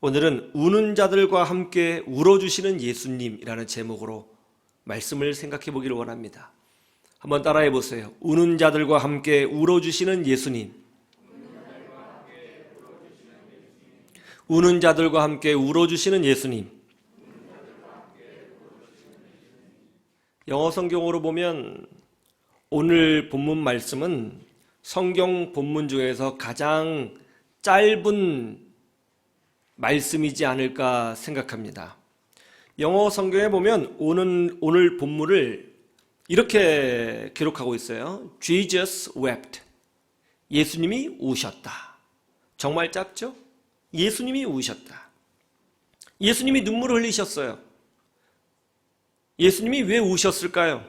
오늘은 우는 자들과 함께 울어주시는 예수님이라는 제목으로 말씀을 생각해 보기를 원합니다. 한번 따라해 보세요. 우는 자들과 함께 울어주시는 예수님. 우는 자들과 함께 울어주시는 예수님. 영어 성경으로 보면 오늘 본문 말씀은 성경 본문 중에서 가장 짧은 말씀이지 않을까 생각합니다. 영어 성경에 보면 오늘 본문을 이렇게 기록하고 있어요. Jesus wept. 예수님이 우셨다. 정말 짧죠? 예수님이 우셨다. 예수님이 눈물을 흘리셨어요. 예수님이 왜 우셨을까요?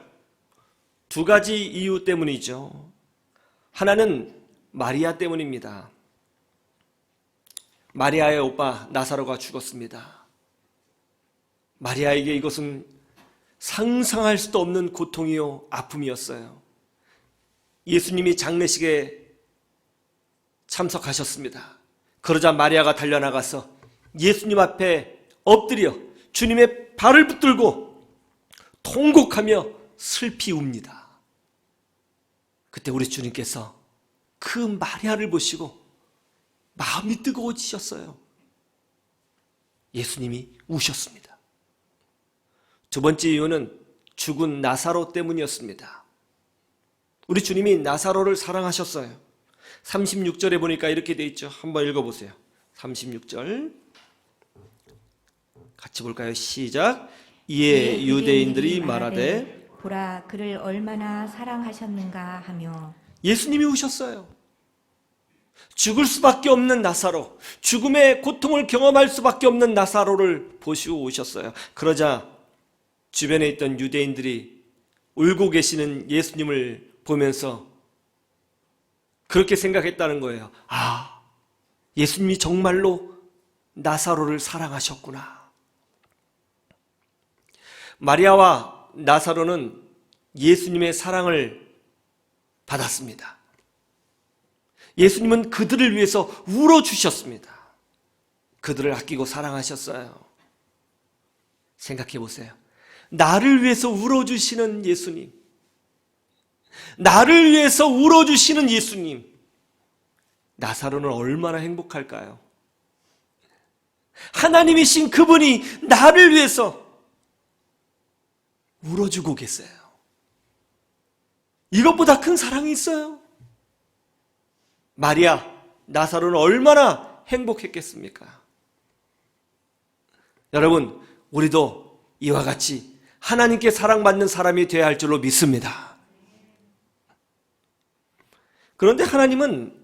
두 가지 이유 때문이죠. 하나는 마리아 때문입니다. 마리아의 오빠 나사로가 죽었습니다. 마리아에게 이것은 상상할 수도 없는 고통이요 아픔이었어요. 예수님이 장례식에 참석하셨습니다. 그러자 마리아가 달려나가서 예수님 앞에 엎드려 주님의 발을 붙들고 통곡하며 슬피 웁니다. 그때 우리 주님께서 그 마리아를 보시고 마음이 뜨거워지셨어요. 예수님이 우셨습니다. 두 번째 이유는 죽은 나사로 때문이었습니다. 우리 주님이 나사로를 사랑하셨어요. 36절에 보니까 이렇게 돼 있죠. 한번 읽어보세요. 36절 같이 볼까요? 시작. 이에 유대인들이 말하되 보라 그를 얼마나 사랑하셨는가 하며. 예수님이 우셨어요. 죽을 수밖에 없는 나사로, 죽음의 고통을 경험할 수밖에 없는 나사로를 보시고 오셨어요. 그러자 주변에 있던 유대인들이 울고 계시는 예수님을 보면서 그렇게 생각했다는 거예요. 아, 예수님이 정말로 나사로를 사랑하셨구나. 마리아와 나사로는 예수님의 사랑을 받았습니다. 예수님은 그들을 위해서 울어주셨습니다. 그들을 아끼고 사랑하셨어요. 생각해 보세요. 나를 위해서 울어주시는 예수님, 나를 위해서 울어주시는 예수님, 나사로는 얼마나 행복할까요? 하나님이신 그분이 나를 위해서 울어주고 계세요. 이것보다 큰 사랑이 있어요? 마리아, 나사로는 얼마나 행복했겠습니까? 여러분, 우리도 이와 같이 하나님께 사랑받는 사람이 되어야 할 줄로 믿습니다. 그런데 하나님은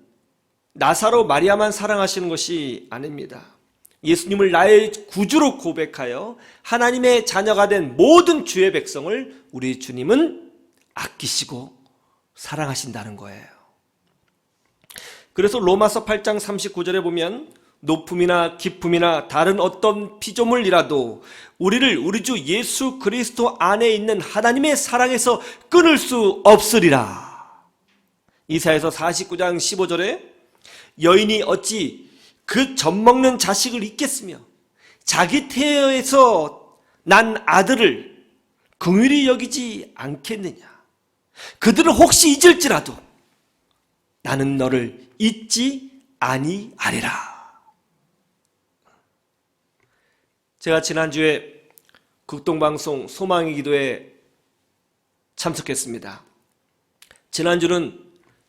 나사로, 마리아만 사랑하시는 것이 아닙니다. 예수님을 나의 구주로 고백하여 하나님의 자녀가 된 모든 주의 백성을 우리 주님은 아끼시고 사랑하신다는 거예요. 그래서 로마서 8장 39절에 보면 높음이나 깊음이나 다른 어떤 피조물이라도 우리를 우리 주 예수 그리스도 안에 있는 하나님의 사랑에서 끊을 수 없으리라. 이사야서 49장 15절에 여인이 어찌 그 젖먹는 자식을 잊겠으며 자기 태에서 난 아들을 긍휼히 여기지 않겠느냐. 그들은 혹시 잊을지라도 나는 너를 잊지 아니하리라. 제가 지난주에 극동방송 소망의 기도에 참석했습니다. 지난주는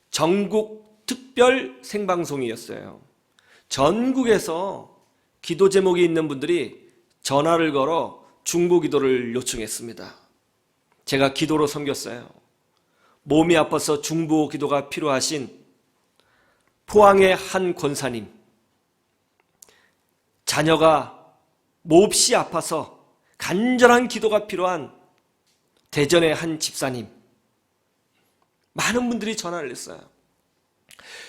전국 특별 생방송이었어요. 전국에서 기도 제목이 있는 분들이 전화를 걸어 중보 기도를 요청했습니다. 제가 기도로 섬겼어요. 몸이 아파서 중보 기도가 필요하신 포항의 한 권사님, 자녀가 몹시 아파서 간절한 기도가 필요한 대전의 한 집사님, 많은 분들이 전화를 했어요.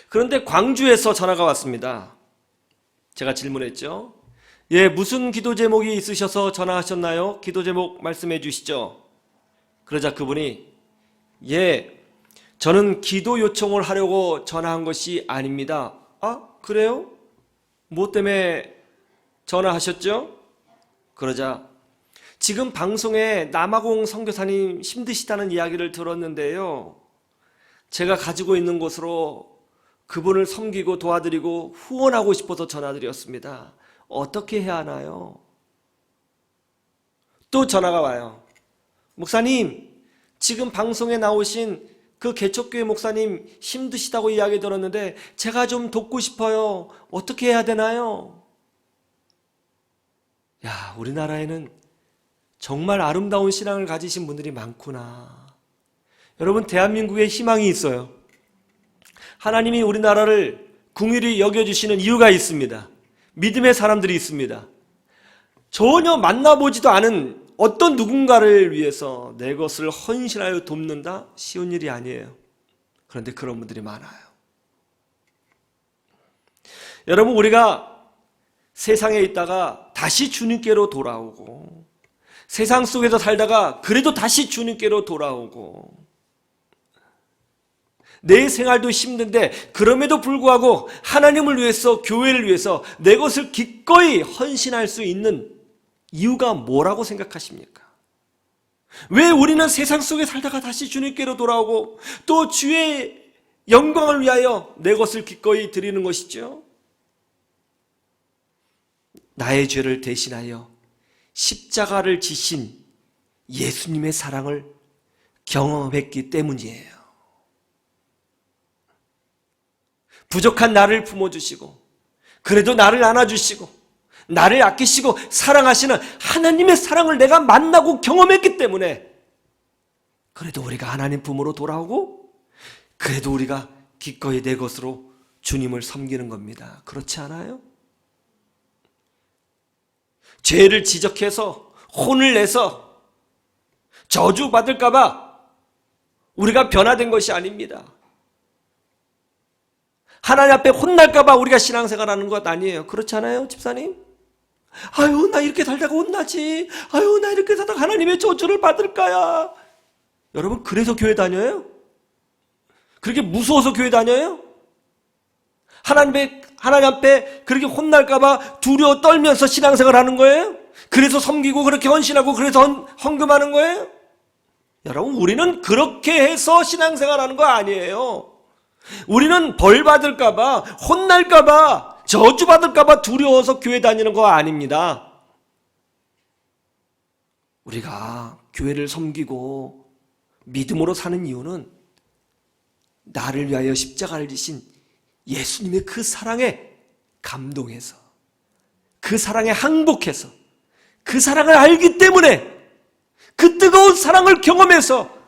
그런데 광주에서 전화가 왔습니다. 제가 질문했죠. 예, 무슨 기도 제목이 있으셔서 전화하셨나요? 기도 제목 말씀해 주시죠. 그러자 그분이 예, 저는 기도 요청을 하려고 전화한 것이 아닙니다. 아, 그래요? 뭐 때문에 전화하셨죠? 그러자 지금 방송에 남아공 선교사님 힘드시다는 이야기를 들었는데요. 제가 가지고 있는 곳으로 그분을 섬기고 도와드리고 후원하고 싶어서 전화드렸습니다. 어떻게 해야 하나요? 또 전화가 와요. 목사님, 지금 방송에 나오신 그 개척교회 목사님 힘드시다고 이야기 들었는데 제가 좀 돕고 싶어요. 어떻게 해야 되나요? 야, 우리나라에는 정말 아름다운 신앙을 가지신 분들이 많구나. 여러분, 대한민국에 희망이 있어요. 하나님이 우리나라를 긍휼히 여겨주시는 이유가 있습니다. 믿음의 사람들이 있습니다. 전혀 만나보지도 않은 어떤 누군가를 위해서 내 것을 헌신하여 돕는다? 쉬운 일이 아니에요. 그런데 그런 분들이 많아요. 여러분, 우리가 세상에 있다가 다시 주님께로 돌아오고 세상 속에서 살다가 그래도 다시 주님께로 돌아오고 내 생활도 힘든데 그럼에도 불구하고 하나님을 위해서, 교회를 위해서 내 것을 기꺼이 헌신할 수 있는 이유가 뭐라고 생각하십니까? 왜 우리는 세상 속에 살다가 다시 주님께로 돌아오고 또 주의 영광을 위하여 내 것을 기꺼이 드리는 것이죠? 나의 죄를 대신하여 십자가를 지신 예수님의 사랑을 경험했기 때문이에요. 부족한 나를 품어주시고 그래도 나를 안아주시고 나를 아끼시고 사랑하시는 하나님의 사랑을 내가 만나고 경험했기 때문에 그래도 우리가 하나님 품으로 돌아오고 그래도 우리가 기꺼이 내 것으로 주님을 섬기는 겁니다. 그렇지 않아요? 죄를 지적해서 혼을 내서 저주받을까 봐 우리가 변화된 것이 아닙니다. 하나님 앞에 혼날까 봐 우리가 신앙생활하는 것 아니에요. 그렇지 않아요, 집사님? 아유, 나 이렇게 살다가 혼나지. 아유, 나 이렇게 살다가 하나님의 저주를 받을까야. 여러분, 그래서 교회 다녀요? 그렇게 무서워서 교회 다녀요? 하나님 앞에 그렇게 혼날까 봐 두려워 떨면서 신앙생활 하는 거예요? 그래서 섬기고 그렇게 헌신하고 그래서 헌금하는 거예요? 여러분, 우리는 그렇게 해서 신앙생활 하는 거 아니에요. 우리는 벌 받을까 봐, 혼날까 봐, 저주 받을까 봐 두려워서 교회 다니는 거 아닙니다. 우리가 교회를 섬기고 믿음으로 사는 이유는 나를 위하여 십자가를 지신 예수님의 그 사랑에 감동해서, 그 사랑에 항복해서, 그 사랑을 알기 때문에, 그 뜨거운 사랑을 경험해서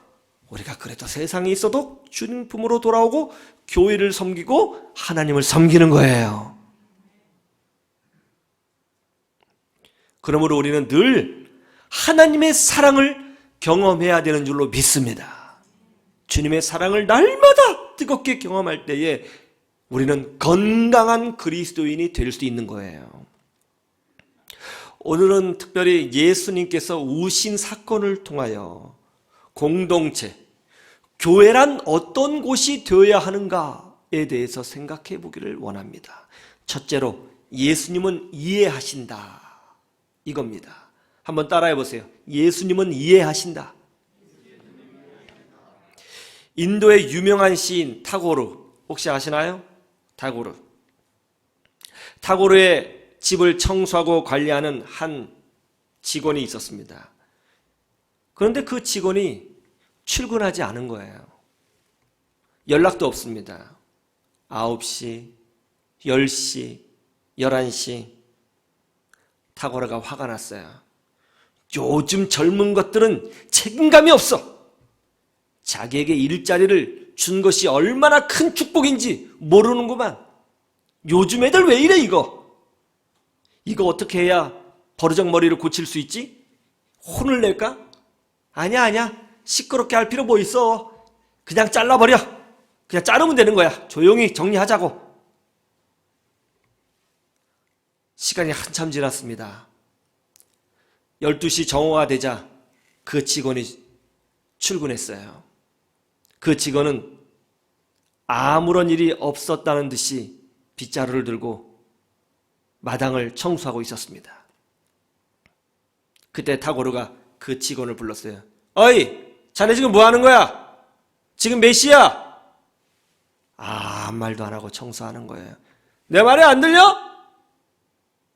우리가 그래도 세상에 있어도 주님 품으로 돌아오고 교회를 섬기고 하나님을 섬기는 거예요. 그러므로 우리는 늘 하나님의 사랑을 경험해야 되는 줄로 믿습니다. 주님의 사랑을 날마다 뜨겁게 경험할 때에 우리는 건강한 그리스도인이 될 수 있는 거예요. 오늘은 특별히 예수님께서 우신 사건을 통하여 공동체, 교회란 어떤 곳이 되어야 하는가에 대해서 생각해 보기를 원합니다. 첫째로, 예수님은 이해하신다. 이겁니다. 한번 따라해 보세요. 예수님은 이해하신다. 인도의 유명한 시인 타고르, 혹시 아시나요? 타고르의 집을 청소하고 관리하는 한 직원이 있었습니다. 그런데 그 직원이 출근하지 않은 거예요. 연락도 없습니다. 9시, 10시, 11시. 타고르가 화가 났어요. 요즘 젊은 것들은 책임감이 없어. 자기에게 일자리를 준 것이 얼마나 큰 축복인지 모르는구만. 요즘 애들 왜 이래 이거? 이거 어떻게 해야 버르장머리를 고칠 수 있지? 혼을 낼까? 아니야. 시끄럽게 할 필요 뭐 있어. 그냥 잘라버려. 그냥 자르면 되는 거야. 조용히 정리하자고. 시간이 한참 지났습니다. 12시 정오가 되자 그 직원이 출근했어요. 그 직원은 아무런 일이 없었다는 듯이 빗자루를 들고 마당을 청소하고 있었습니다. 그때 타고르가 그 직원을 불렀어요. 어이, 자네 지금 뭐 하는 거야? 지금 몇 시야? 아무 말도 안 하고 청소하는 거예요. 내 말이 안 들려?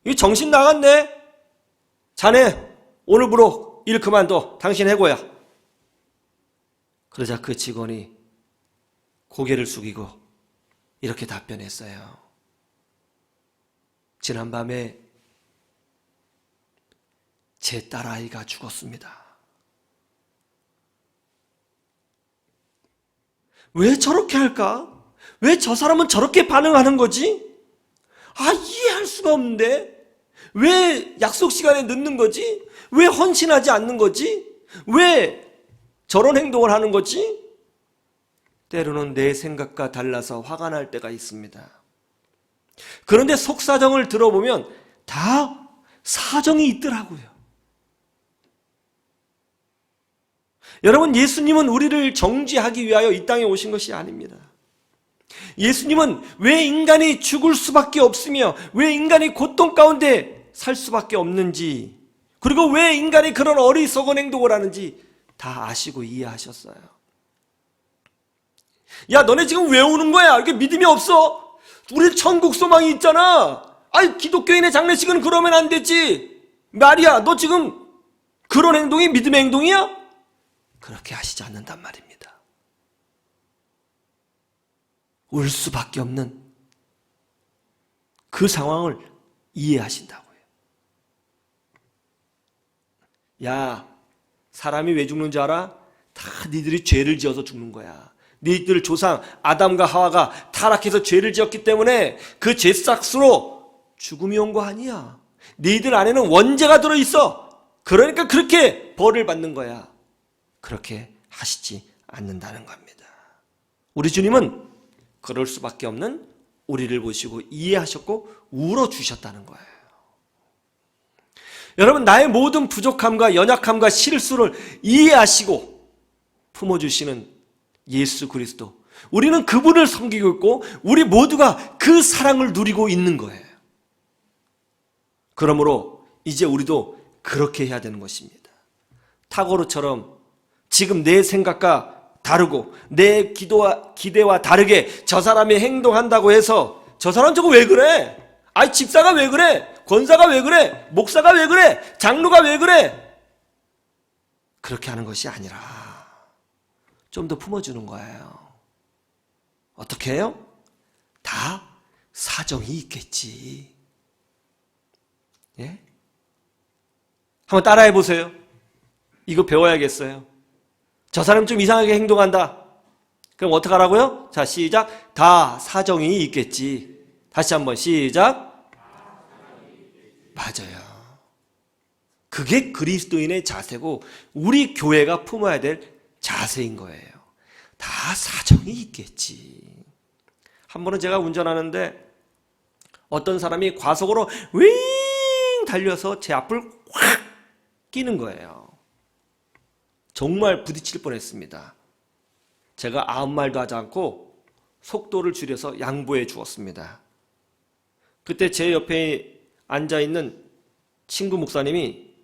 이 정신 나갔네. 자네 오늘부로 일 그만둬. 당신 해고야. 그러자 그 직원이 고개를 숙이고 이렇게 답변했어요. 지난밤에 제 딸아이가 죽었습니다. 왜 저렇게 할까? 왜 저 사람은 저렇게 반응하는 거지? 이해할 수가 없는데. 왜 약속 시간에 늦는 거지? 왜 헌신하지 않는 거지? 왜 저런 행동을 하는 거지? 때로는 내 생각과 달라서 화가 날 때가 있습니다. 그런데 속사정을 들어보면 다 사정이 있더라고요. 여러분, 예수님은 우리를 정죄하기 위하여 이 땅에 오신 것이 아닙니다. 예수님은 왜 인간이 죽을 수밖에 없으며 왜 인간이 고통 가운데 살 수밖에 없는지, 그리고 왜 인간이 그런 어리석은 행동을 하는지 다 아시고 이해하셨어요. 야, 너네 지금 왜 우는 거야? 이게 믿음이 없어? 우리 천국 소망이 있잖아. 기독교인의 장례식은 그러면 안 되지. 말이야, 너 지금 그런 행동이 믿음의 행동이야? 그렇게 하시지 않는단 말입니다. 울 수밖에 없는 그 상황을 이해하신다고요. 야, 사람이 왜 죽는 줄 알아? 다 니들이 죄를 지어서 죽는 거야. 니들 조상 아담과 하와가 타락해서 죄를 지었기 때문에 그 죄 싹스로 죽음이 온 거 아니야. 니들 안에는 원죄가 들어있어. 그러니까 그렇게 벌을 받는 거야. 그렇게 하시지 않는다는 겁니다. 우리 주님은 그럴 수밖에 없는 우리를 보시고 이해하셨고 울어주셨다는 거예요. 여러분, 나의 모든 부족함과 연약함과 실수를 이해하시고 품어주시는 예수 그리스도, 우리는 그분을 섬기고 있고 우리 모두가 그 사랑을 누리고 있는 거예요. 그러므로 이제 우리도 그렇게 해야 되는 것입니다. 타고르처럼 지금 내 생각과 다르고 내 기대와 다르게 저 사람이 행동한다고 해서 저 사람 저거 왜 그래? 집사가 왜 그래? 권사가 왜 그래? 목사가 왜 그래? 장로가 왜 그래? 그렇게 하는 것이 아니라 좀 더 품어주는 거예요. 어떻게 해요? 다 사정이 있겠지. 예? 한번 따라해 보세요. 이거 배워야겠어요. 저 사람 좀 이상하게 행동한다. 그럼 어떡하라고요? 자, 시작. 다 사정이 있겠지. 다시 한번 시작. 맞아요. 그게 그리스도인의 자세고 우리 교회가 품어야 될 자세인 거예요. 다 사정이 있겠지. 한 번은 제가 운전하는데 어떤 사람이 과속으로 윙 달려서 제 앞을 확 끼는 거예요. 정말 부딪힐 뻔했습니다. 제가 아무 말도 하지 않고 속도를 줄여서 양보해 주었습니다. 그때 제 옆에 앉아있는 친구 목사님이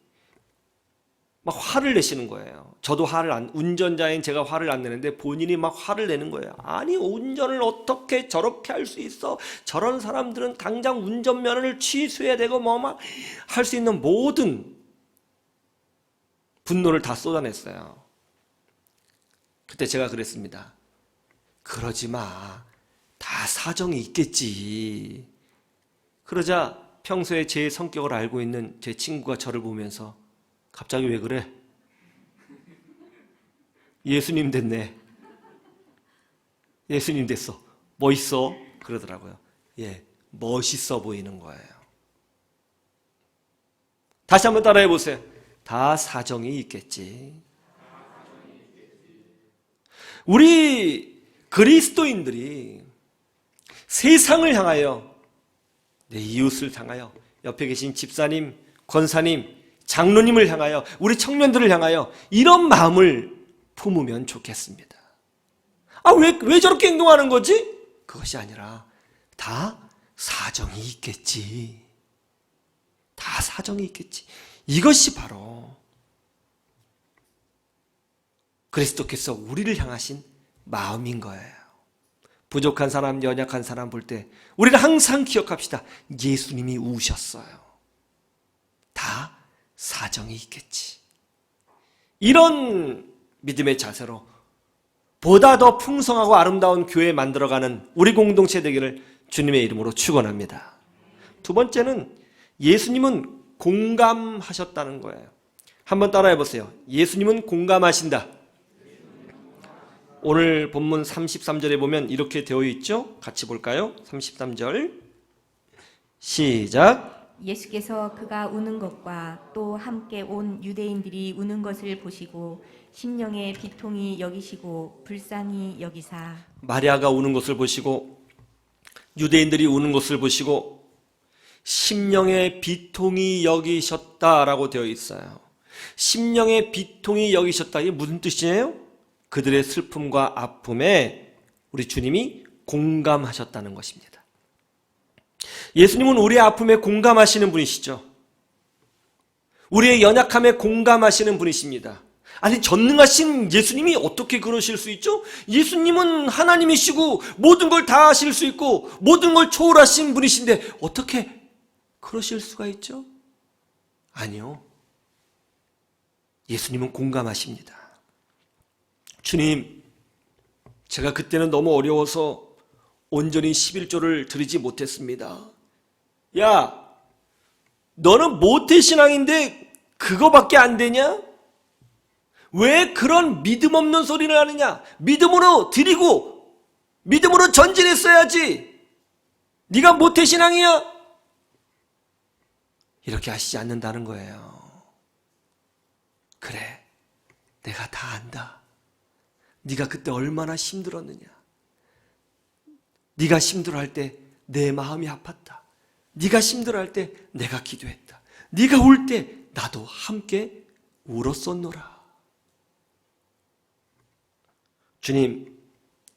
막 화를 내시는 거예요. 저도 운전자인 제가 화를 안 내는데 본인이 막 화를 내는 거예요. 아니, 운전을 어떻게 저렇게 할 수 있어? 저런 사람들은 당장 운전면허를 취소해야 되고 뭐 막 할 수 있는 모든 분노를 다 쏟아냈어요. 그때 제가 그랬습니다. 그러지 마. 다 사정이 있겠지. 그러자 평소에 제 성격을 알고 있는 제 친구가 저를 보면서 갑자기 왜 그래? 예수님 됐네. 예수님 됐어. 멋있어. 그러더라고요. 예, 멋있어 보이는 거예요. 다시 한번 따라해 보세요. 다 사정이 있겠지. 우리 그리스도인들이 세상을 향하여, 내 이웃을 향하여, 옆에 계신 집사님, 권사님, 장로님을 향하여, 우리 청년들을 향하여 이런 마음을 품으면 좋겠습니다. 왜 저렇게 행동하는 거지? 그것이 아니라 다 사정이 있겠지. 다 사정이 있겠지. 이것이 바로 그리스도께서 우리를 향하신 마음인 거예요. 부족한 사람, 연약한 사람 볼 때 우리는 항상 기억합시다. 예수님이 우셨어요. 다 사정이 있겠지. 이런 믿음의 자세로 보다 더 풍성하고 아름다운 교회 만들어가는 우리 공동체 되기를 주님의 이름으로 축원합니다. 두 번째는 예수님은 공감하셨다는 거예요. 한번 따라해 보세요. 예수님은 공감하신다. 오늘 본문 33절에 보면 이렇게 되어 있죠? 같이 볼까요? 33절 시작. 예수께서 그가 우는 것과 또 함께 온 유대인들이 우는 것을 보시고 심령의 비통이 여기시고 불쌍히 여기사. 마리아가 우는 것을 보시고 유대인들이 우는 것을 보시고 심령의 비통이 여기셨다라고 되어 있어요. 심령의 비통이 여기셨다. 이게 무슨 뜻이에요? 그들의 슬픔과 아픔에 우리 주님이 공감하셨다는 것입니다. 예수님은 우리의 아픔에 공감하시는 분이시죠. 우리의 연약함에 공감하시는 분이십니다. 아니, 전능하신 예수님이 어떻게 그러실 수 있죠? 예수님은 하나님이시고 모든 걸 다 하실 수 있고 모든 걸 초월하신 분이신데 어떻게 그러실 수가 있죠? 아니요. 예수님은 공감하십니다. 주님, 제가 그때는 너무 어려워서 온전히 11조를 드리지 못했습니다. 야, 너는 모태신앙인데 그거밖에 안 되냐? 왜 그런 믿음 없는 소리를 하느냐? 믿음으로 드리고 믿음으로 전진했어야지. 네가 모태신앙이야? 이렇게 하시지 않는다는 거예요. 그래, 내가 다 안다. 네가 그때 얼마나 힘들었느냐. 네가 힘들어할 때 내 마음이 아팠다. 네가 힘들어할 때 내가 기도했다. 네가 울 때 나도 함께 울었었노라. 주님,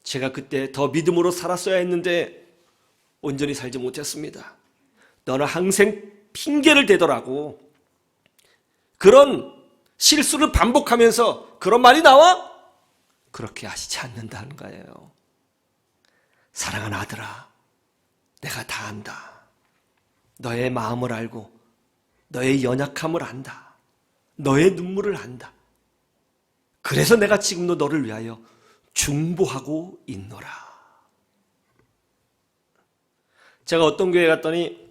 제가 그때 더 믿음으로 살았어야 했는데 온전히 살지 못했습니다. 너는 항상 핑계를 대더라고. 그런 실수를 반복하면서 그런 말이 나와? 그렇게 하시지 않는다는 거예요. 사랑하는 아들아, 내가 다 안다. 너의 마음을 알고 너의 연약함을 안다. 너의 눈물을 안다. 그래서 내가 지금도 너를 위하여 중보하고 있노라. 제가 어떤 교회 갔더니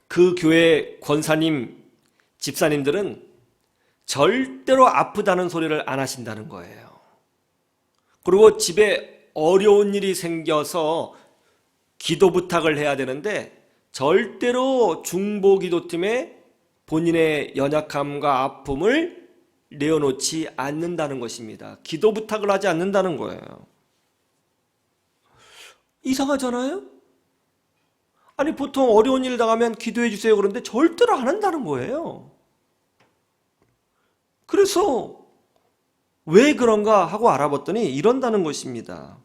그 교회 권사님, 집사님들은 절대로 아프다는 소리를 안 하신다는 거예요. 그리고 집에 어려운 일이 생겨서 기도 부탁을 해야 되는데 절대로 중보 기도팀에 본인의 연약함과 아픔을 내어놓지 않는다는 것입니다. 기도 부탁을 하지 않는다는 거예요. 이상하잖아요? 아니, 보통 어려운 일 당하면 기도해 주세요 그러는데 절대로 안 한다는 거예요. 그래서 왜 그런가 하고 알아봤더니 이런다는 것입니다.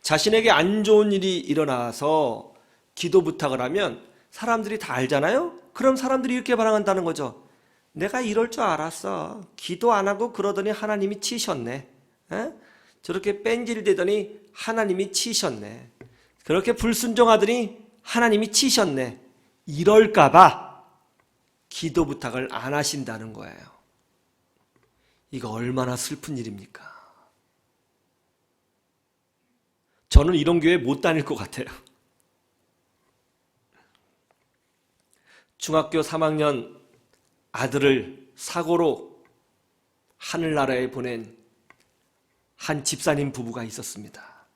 자신에게 안 좋은 일이 일어나서 기도 부탁을 하면 사람들이 다 알잖아요? 그럼 사람들이 이렇게 반응한다는 거죠. 내가 이럴 줄 알았어. 기도 안 하고 그러더니 하나님이 치셨네. 에? 저렇게 뺀질대더니 하나님이 치셨네. 그렇게 불순종하더니 하나님이 치셨네. 이럴까봐 기도 부탁을 안 하신다는 거예요. 이거 얼마나 슬픈 일입니까? 저는 이런 교회 못 다닐 것 같아요. 중학교 3학년 아들을 사고로 하늘나라에 보낸 한 집사님 부부가 있었습니다.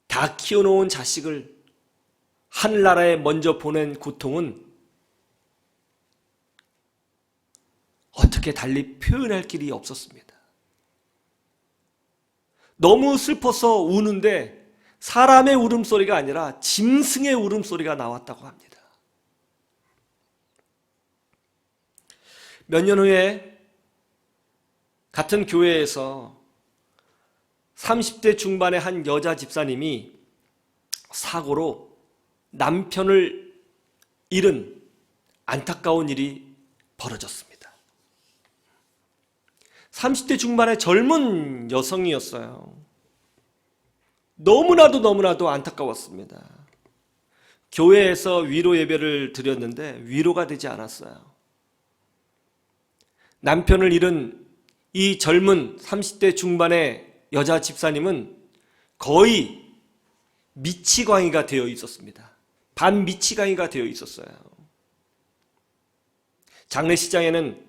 다 키워놓은 자식을 하늘나라에 먼저 보낸 고통은 어떻게 달리 표현할 길이 없었습니다. 너무 슬퍼서 우는데 사람의 울음소리가 아니라 짐승의 울음소리가 나왔다고 합니다. 몇 년 후에 같은 교회에서 30대 중반의 한 여자 집사님이 사고로 남편을 일은 안타까운 일이 벌어졌습니다. 30대 중반의 젊은 여성이었어요. 너무나도 안타까웠습니다. 교회에서 위로 예배를 드렸는데 위로가 되지 않았어요. 남편을 잃은 이 젊은 30대 중반의 여자 집사님은 거의 미치광이가 되어 있었습니다. 반미치광이가 되어 있었어요. 장례식장에는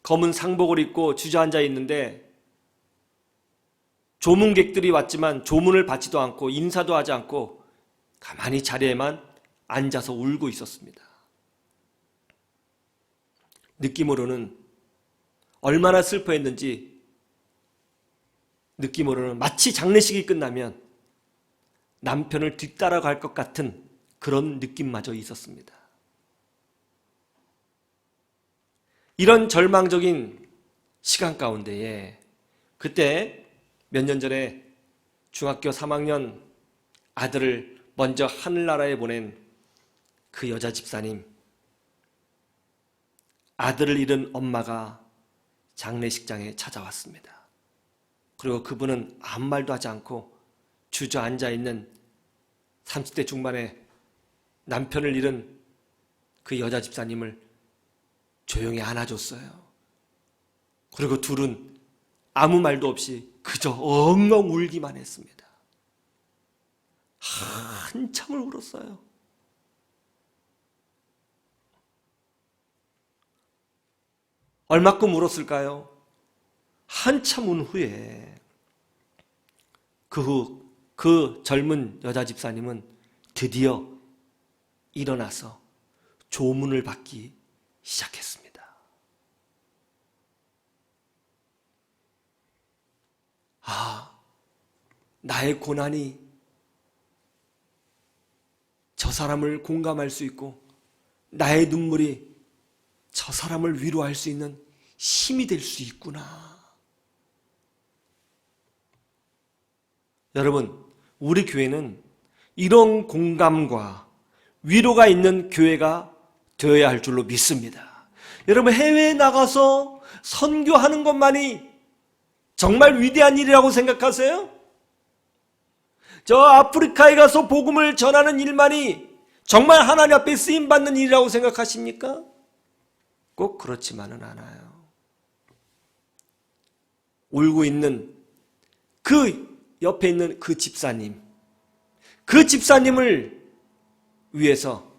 검은 상복을 입고 주저앉아 있는데 조문객들이 왔지만 조문을 받지도 않고 인사도 하지 않고 가만히 자리에만 앉아서 울고 있었습니다. 느낌으로는 얼마나 슬퍼했는지 느낌으로는 마치 장례식이 끝나면 남편을 뒤따라갈 것 같은 그런 느낌마저 있었습니다. 이런 절망적인 시간 가운데에 그때 몇 년 전에 중학교 3학년 아들을 먼저 하늘나라에 보낸 그 여자 집사님, 아들을 잃은 엄마가 장례식장에 찾아왔습니다. 그리고 그분은 아무 말도 하지 않고 주저앉아 있는 30대 중반의 남편을 잃은 그 여자 집사님을 조용히 안아줬어요. 그리고 둘은 아무 말도 없이 그저 엉엉 울기만 했습니다. 한참을 울었어요. 얼마큼 울었을까요? 한참 운 후에 그 젊은 여자 집사님은 드디어 일어나서 조문을 받기 시작했습니다. 나의 고난이 저 사람을 공감할 수 있고 나의 눈물이 저 사람을 위로할 수 있는 힘이 될 수 있구나. 여러분, 우리 교회는 이런 공감과 위로가 있는 교회가 되어야 할 줄로 믿습니다. 여러분, 해외에 나가서 선교하는 것만이 정말 위대한 일이라고 생각하세요? 저 아프리카에 가서 복음을 전하는 일만이 정말 하나님 앞에 쓰임받는 일이라고 생각하십니까? 꼭 그렇지만은 않아요. 울고 있는 그 옆에 있는 그 집사님을 위해서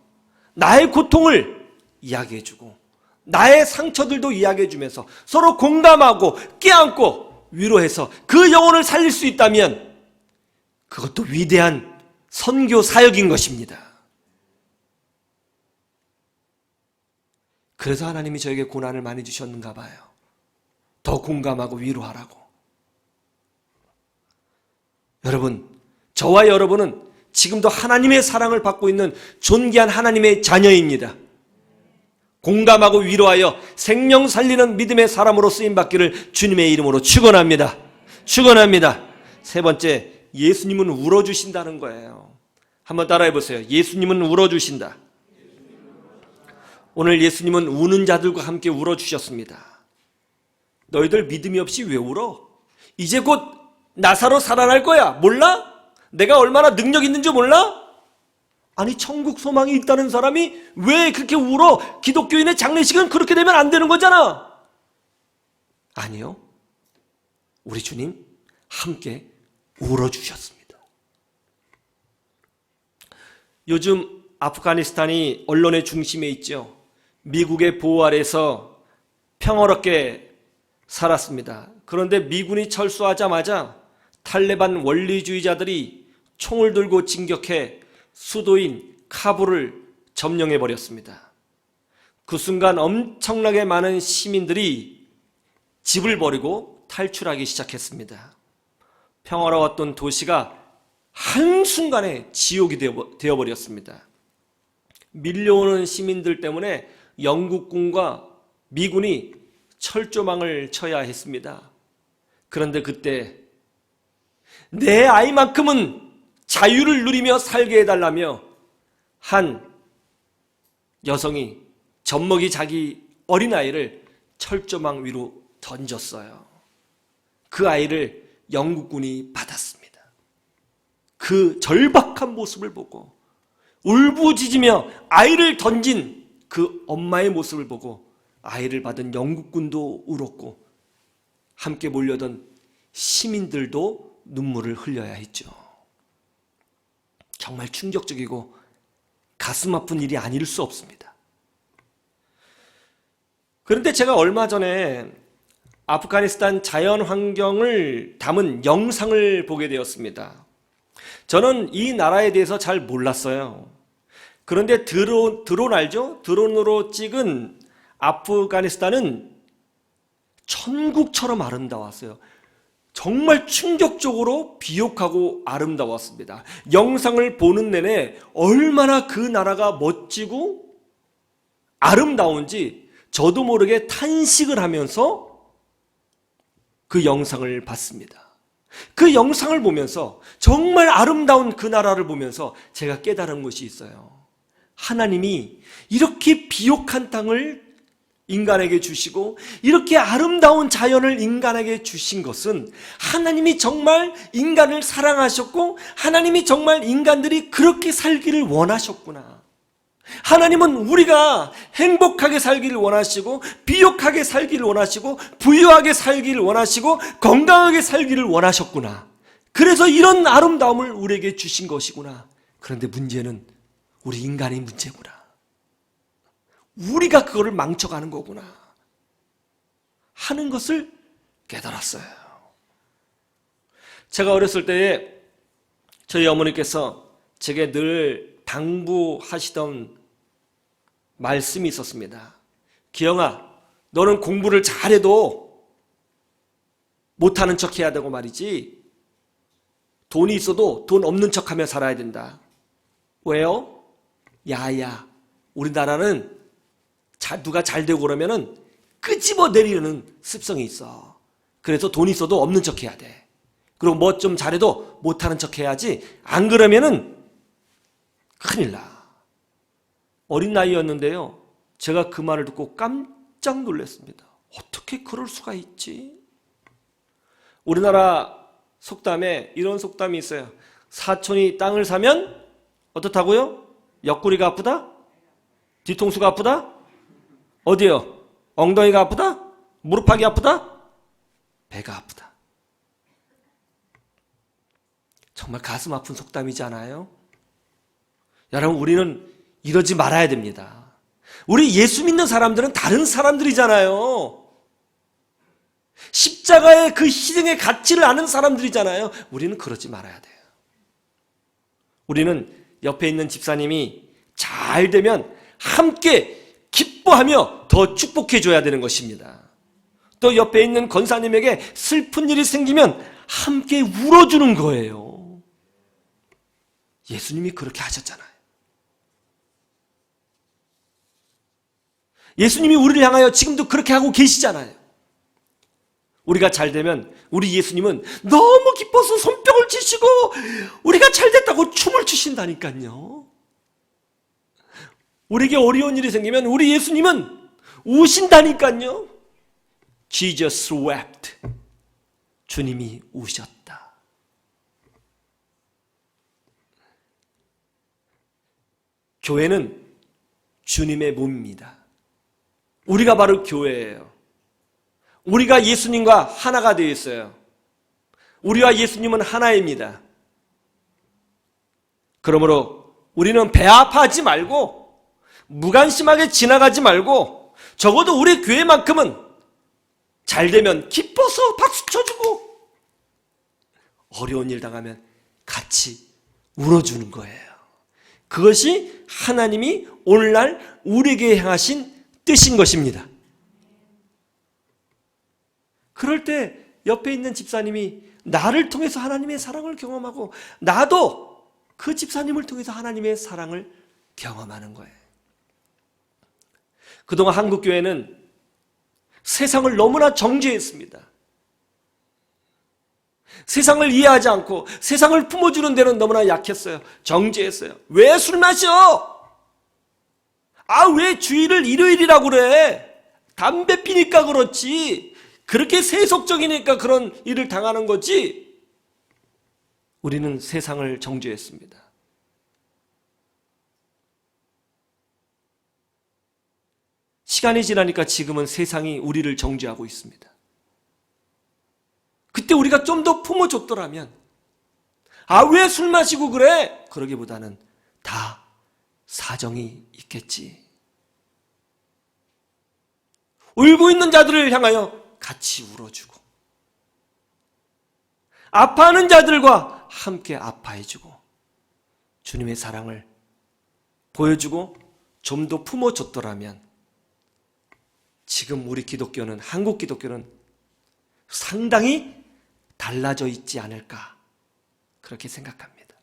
나의 고통을 이야기해주고 나의 상처들도 이야기해주면서 서로 공감하고 껴안고 위로해서 그 영혼을 살릴 수 있다면 그것도 위대한 선교 사역인 것입니다. 그래서 하나님이 저에게 고난을 많이 주셨는가 봐요. 더 공감하고 위로하라고. 여러분, 저와 여러분은 지금도 하나님의 사랑을 받고 있는 존귀한 하나님의 자녀입니다. 공감하고 위로하여 생명 살리는 믿음의 사람으로 쓰임받기를 주님의 이름으로 축원합니다. 축원합니다. 세 번째, 예수님은 울어주신다는 거예요. 한번 따라해 보세요. 예수님은 울어주신다. 오늘 예수님은 우는 자들과 함께 울어주셨습니다. 너희들 믿음이 없이 왜 울어? 이제 곧 나사로 살아날 거야. 몰라? 내가 얼마나 능력 있는지 몰라? 아니, 천국 소망이 있다는 사람이 왜 그렇게 울어? 기독교인의 장례식은 그렇게 되면 안 되는 거잖아. 아니요. 우리 주님 함께 울어주셨습니다. 요즘 아프가니스탄이 언론의 중심에 있죠. 미국의 보호 아래서 평화롭게 살았습니다. 그런데 미군이 철수하자마자 탈레반 원리주의자들이 총을 들고 진격해 수도인 카불을 점령해버렸습니다. 그 순간 엄청나게 많은 시민들이 집을 버리고 탈출하기 시작했습니다. 평화로웠던 도시가 한순간에 지옥이 되어버렸습니다. 밀려오는 시민들 때문에 영국군과 미군이 철조망을 쳐야 했습니다. 그런데 그때 내 아이만큼은 자유를 누리며 살게 해달라며 한 여성이 젖먹이 자기 어린아이를 철조망 위로 던졌어요. 그 아이를 영국군이 받았습니다. 그 절박한 모습을 보고 울부짖으며 아이를 던진 그 엄마의 모습을 보고 아이를 받은 영국군도 울었고 함께 몰려던 시민들도 눈물을 흘려야 했죠. 정말 충격적이고 가슴 아픈 일이 아닐 수 없습니다. 그런데 제가 얼마 전에 아프가니스탄 자연 환경을 담은 영상을 보게 되었습니다. 저는 이 나라에 대해서 잘 몰랐어요. 그런데 드론 알죠? 드론으로 찍은 아프가니스탄은 천국처럼 아름다웠어요. 정말 충격적으로 비옥하고 아름다웠습니다. 영상을 보는 내내 얼마나 그 나라가 멋지고 아름다운지 저도 모르게 탄식을 하면서 그 영상을 봤습니다. 그 영상을 보면서 정말 아름다운 그 나라를 보면서 제가 깨달은 것이 있어요. 하나님이 이렇게 비옥한 땅을 인간에게 주시고 이렇게 아름다운 자연을 인간에게 주신 것은 하나님이 정말 인간을 사랑하셨고 하나님이 정말 인간들이 그렇게 살기를 원하셨구나. 하나님은 우리가 행복하게 살기를 원하시고 비옥하게 살기를 원하시고 부유하게 살기를 원하시고 건강하게 살기를 원하셨구나. 그래서 이런 아름다움을 우리에게 주신 것이구나. 그런데 문제는 우리 인간의 문제구나. 우리가 그거를 망쳐가는 거구나 하는 것을 깨달았어요. 제가 어렸을 때에 저희 어머니께서 제게 늘 당부하시던 말씀이 있었습니다. 기영아, 너는 공부를 잘해도 못하는 척 해야 되고 말이지, 돈이 있어도 돈 없는 척하며 살아야 된다. 왜요? 야야, 우리나라는 누가 잘 되고 그러면은 끄집어 내리는 습성이 있어. 그래서 돈 있어도 없는 척 해야 돼. 그리고 뭐 좀 잘해도 못하는 척 해야지. 안 그러면은 큰일 나. 어린 나이였는데요, 제가 그 말을 듣고 깜짝 놀랐습니다. 어떻게 그럴 수가 있지? 우리나라 속담에 이런 속담이 있어요. 사촌이 땅을 사면 어떻다고요? 옆구리가 아프다? 뒤통수가 아프다? 어디요? 엉덩이가 아프다? 무릎팍이 아프다? 배가 아프다. 정말 가슴 아픈 속담이지 않아요? 여러분, 우리는 이러지 말아야 됩니다. 우리 예수 믿는 사람들은 다른 사람들이잖아요. 십자가의 그 희생의 가치를 아는 사람들이잖아요. 우리는 그러지 말아야 돼요. 우리는 옆에 있는 집사님이 잘 되면 함께 기뻐하며 더 축복해 줘야 되는 것입니다. 또 옆에 있는 권사님에게 슬픈 일이 생기면 함께 울어주는 거예요. 예수님이 그렇게 하셨잖아요. 예수님이 우리를 향하여 지금도 그렇게 하고 계시잖아요. 우리가 잘 되면 우리 예수님은 너무 기뻐서 손뼉을 치시고 우리가 잘 됐다고 춤을 추신다니까요. 우리에게 어려운 일이 생기면 우리 예수님은 우신다니까요. Jesus wept. 주님이 우셨다. 교회는 주님의 몸입니다. 우리가 바로 교회예요. 우리가 예수님과 하나가 되어 있어요. 우리와 예수님은 하나입니다. 그러므로 우리는 배아파하지 말고 무관심하게 지나가지 말고 적어도 우리 교회만큼은 잘 되면 기뻐서 박수 쳐주고 어려운 일 당하면 같이 울어주는 거예요. 그것이 하나님이 오늘날 우리에게 향하신 뜻인 것입니다. 그럴 때 옆에 있는 집사님이 나를 통해서 하나님의 사랑을 경험하고 나도 그 집사님을 통해서 하나님의 사랑을 경험하는 거예요. 그동안 한국교회는 세상을 너무나 정죄했습니다. 세상을 이해하지 않고 세상을 품어주는 데는 너무나 약했어요. 정죄했어요. 왜 술 마셔? 아, 왜 주일을 일요일이라고 그래? 담배 피니까 그렇지. 그렇게 세속적이니까 그런 일을 당하는 거지. 우리는 세상을 정죄했습니다. 시간이 지나니까 지금은 세상이 우리를 정죄하고 있습니다. 그때 우리가 좀 더 품어줬더라면, 아, 왜 술 마시고 그래? 그러기보다는 다 사정이 있겠지. 울고 있는 자들을 향하여 같이 울어주고, 아파하는 자들과 함께 아파해주고, 주님의 사랑을 보여주고 좀 더 품어줬더라면 지금 우리 기독교는, 한국 기독교는 상당히 달라져 있지 않을까, 그렇게 생각합니다.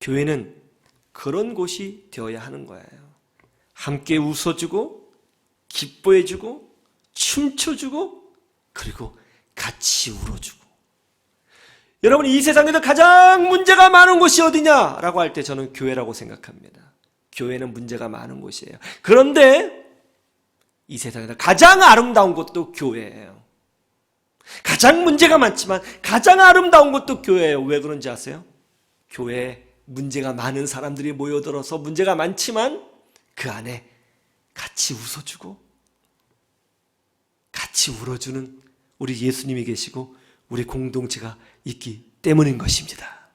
교회는 그런 곳이 되어야 하는 거예요. 함께 웃어주고 기뻐해주고 춤춰주고 그리고 같이 울어주고. 여러분, 이 세상에서 가장 문제가 많은 곳이 어디냐라고 할 때 저는 교회라고 생각합니다. 교회는 문제가 많은 곳이에요. 그런데 이 세상에서 가장 아름다운 곳도 교회예요. 가장 문제가 많지만 가장 아름다운 곳도 교회예요. 왜 그런지 아세요? 교회에 문제가 많은 사람들이 모여들어서 문제가 많지만 그 안에 같이 웃어주고 같이 울어주는 우리 예수님이 계시고 우리 공동체가 있기 때문인 것입니다.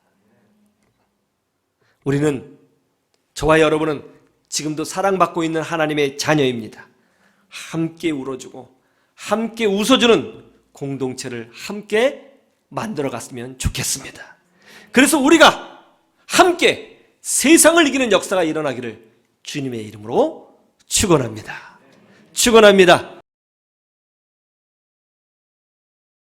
우리는, 저와 여러분은 지금도 사랑받고 있는 하나님의 자녀입니다. 함께 울어주고 함께 웃어주는 공동체를 함께 만들어갔으면 좋겠습니다. 그래서 우리가 함께 세상을 이기는 역사가 일어나기를 주님의 이름으로 축원합니다. 축원합니다.